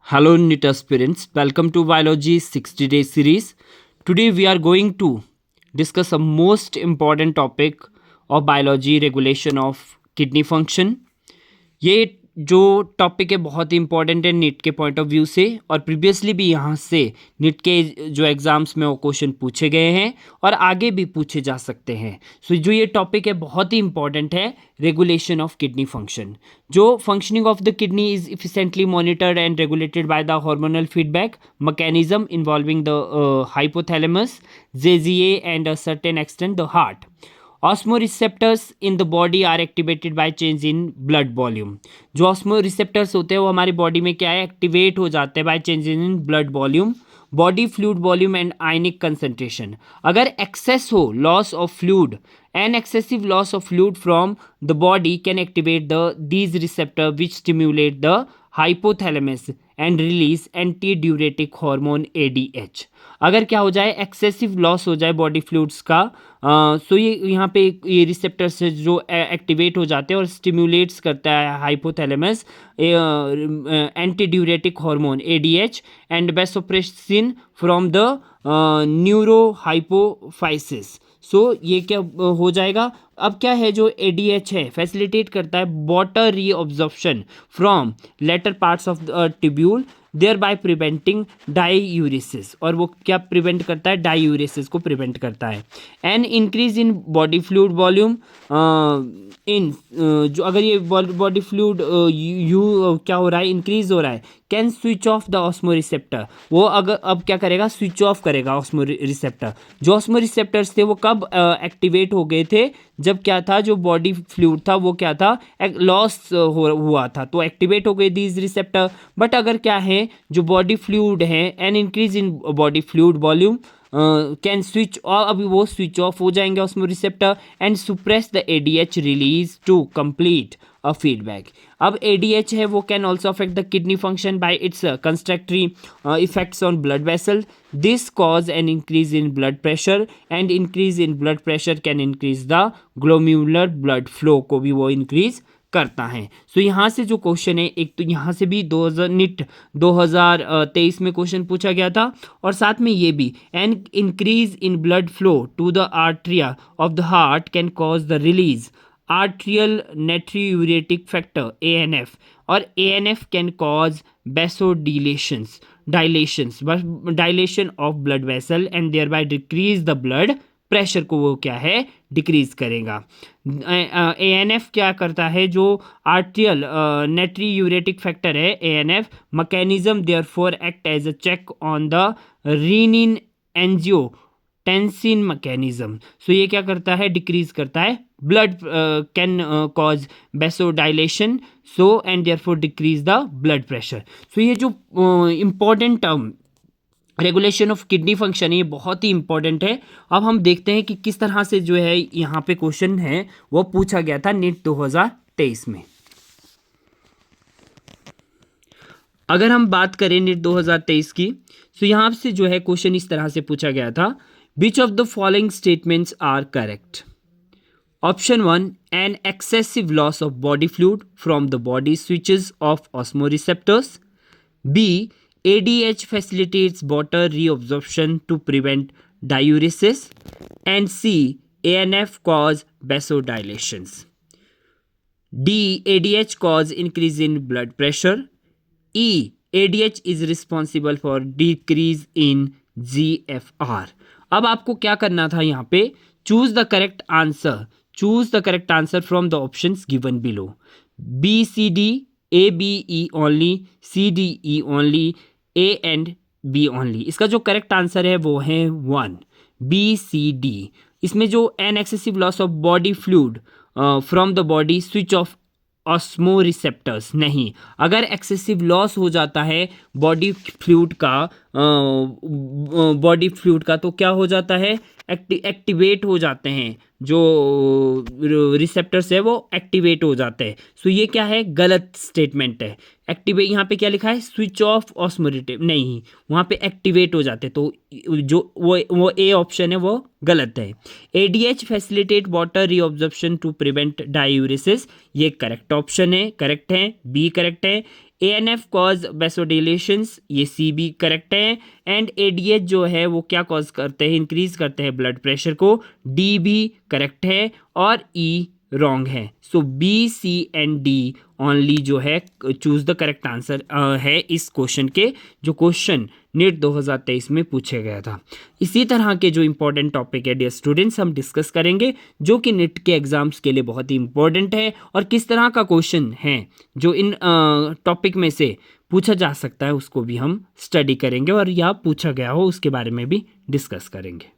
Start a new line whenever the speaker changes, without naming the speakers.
Hello, NIT aspirants. Welcome to Biology 60-day series. Today we are going to discuss a most important topic of biology, regulation of kidney function. ये जो topic है बहुत ही important है NEET के point of view से, और previously भी यहाँ से नीट के जो एग्ज़ाम्स में वो क्वेश्चन पूछे गए हैं और आगे भी पूछे जा सकते हैं. सो जो ये टॉपिक है बहुत ही इंपॉर्टेंट है, रेगुलेशन ऑफ किडनी फंक्शन. जो functioning of the kidney is efficiently monitored and regulated by the hormonal feedback mechanism involving the hypothalamus, JZA, and a certain extent the heart. Osmoreceptors in the body are activated by change in blood volume. जो osmoreceptors होते हैं वो हमारी body में क्या है, activate हो जाते हैं bye change in blood volume, body fluid volume and ionic concentration. अगर एक्सेस हो, loss of fluid and excessive loss of fluid from the body can activate the these receptor which stimulate the hypothalamus and release anti diuretic hormone ADH. अगर क्या हो जाए, excessive loss हो जाए body fluids का, सो ये यहाँ पे ये रिसेप्टर्स जो एक्टिवेट हो जाते हैं और स्टिम्युलेट्स करता है hypothalamus anti diuretic hormone ADH and vasopressin from the neuro hypophysis. So ये क्या हो जाएगा, अब क्या है जो ADH है फैसिलिटेट करता है water reabsorption from latter parts of the tubule, thereby preventing diuresis. और वो क्या प्रिवेंट करता है, डाईयूरेसिस को प्रिवेंट करता है. And increase in body fluid volume इन जो अगर ये बॉडी फ्लूइड क्या हो रहा है, इंक्रीज हो रहा है, can switch off the osmo receptor. वो अगर अब क्या करेगा, स्विच ऑफ करेगा ऑस्मो रिसेप्टर. जो ऑस्मो रिसेप्टर्स थे वो कब एक्टिवेट हो गए थे, जब क्या था, जो बॉडी फ्लूइड था वो क्या था, लॉस हुआ था, तो एक्टिवेट हो गए दीज रिसेप्टर. बट अगर क्या है, जो बॉडी फ्लूइड है and increase in body fluid volume can switch, और अभी वो स्विच ऑफ हो जाएंगे osmoreceptor and suppress the ADH release to complete a feedback. अब ADH है वो can also affect the kidney function by its constrictory effects on blood vessel. This cause an increase in blood pressure and increase in blood pressure can increase the glomerular blood flow को भी वो increase करता है. सो यहाँ से जो question है, एक तो यहाँ से भी 2023 में क्वेश्चन पूछा गया था, और साथ में ये भी, an increase in blood flow to the atria of the heart can cause the release atrial natriuretic factor ANF, और ANF can cause vasodilations dilation of blood vessel and thereby decrease the blood pressure को वो क्या है, decrease करेगा. ANF क्या करता है, जो आर्ट्रियल नेट्रियूरेटिक फैक्टर है ANF mechanism therefore act as a check on the renin angiotensin mechanism. So ये क्या करता है, डिक्रीज करता है blood, can cause vasodilation, so and therefore decrease the blood pressure. So ये जो important term regulation of kidney function, ये बहुत ही इंपॉर्टेंट है. अब हम देखते हैं कि किस तरह से जो है यहाँ पे क्वेश्चन है वो पूछा गया था नीट 2023 में. अगर हम बात करें नीट 2023 की, तो यहाँ से जो है क्वेश्चन इस तरह से पूछा गया था, which of the following statements are correct. Option 1, an excessive loss of body fluid from the body switches off osmoreceptors. B, ADH facilitates water reabsorption to prevent diuresis. And C, ANF cause vasodilations. D, ADH cause increase in blood pressure. E, ADH is responsible for decrease in GFR. अब आपको क्या करना था यहाँ पे, choose the correct answer. Choose the correct answer from the options given below. B, C, D, A, B, E only, C, D, E only, A and B only. इसका जो correct answer है वो है 1, B, C, D. इसमें जो N excessive loss of body fluid from the body switch off osmo receptors नहीं. अगर excessive loss हो जाता है बॉडी फ्लूइड का तो क्या हो जाता है, एक्टिवेट हो जाते हैं, जो रिसेप्टर्स है वो एक्टिवेट हो जाते हैं. सो ये क्या है, गलत स्टेटमेंट है. एक्टिवेट यहाँ पे क्या लिखा है, स्विच ऑफ ऑस्मोरेटिव नहीं, वहाँ पे एक्टिवेट हो जाते हैं, तो जो वो ए ऑप्शन है वो गलत है. ADH facilitate water reabsorption to prevent diuresis, ये करेक्ट ऑप्शन है, करेक्ट है, बी करेक्ट है. ANF कॉज वेसोडिलेशंस, ये सी भी करेक्ट है। एंड ADH जो है वो क्या कॉज करते हैं, इंक्रीज करते हैं ब्लड प्रेशर को, डी भी करेक्ट है और ई रॉन्ग है। So B, C and D only जो है चूज द करेक्ट आंसर है इस क्वेश्चन के, जो क्वेश्चन नीट 2023 में पूछा गया था। इसी तरह के जो इंपॉर्टेंट टॉपिक है डियर स्टूडेंट्स हम डिस्कस करेंगे, जो कि नीट के एग्जाम्स के लिए बहुत ही इंपॉर्टेंट है, और किस तरह का क्वेश्चन है जो इन टॉपिक में से पूछा जा सकता है उसको भी हम स्टडी करेंगे, और या पूछा गया हो उसके बारे में भी डिस्कस करेंगे।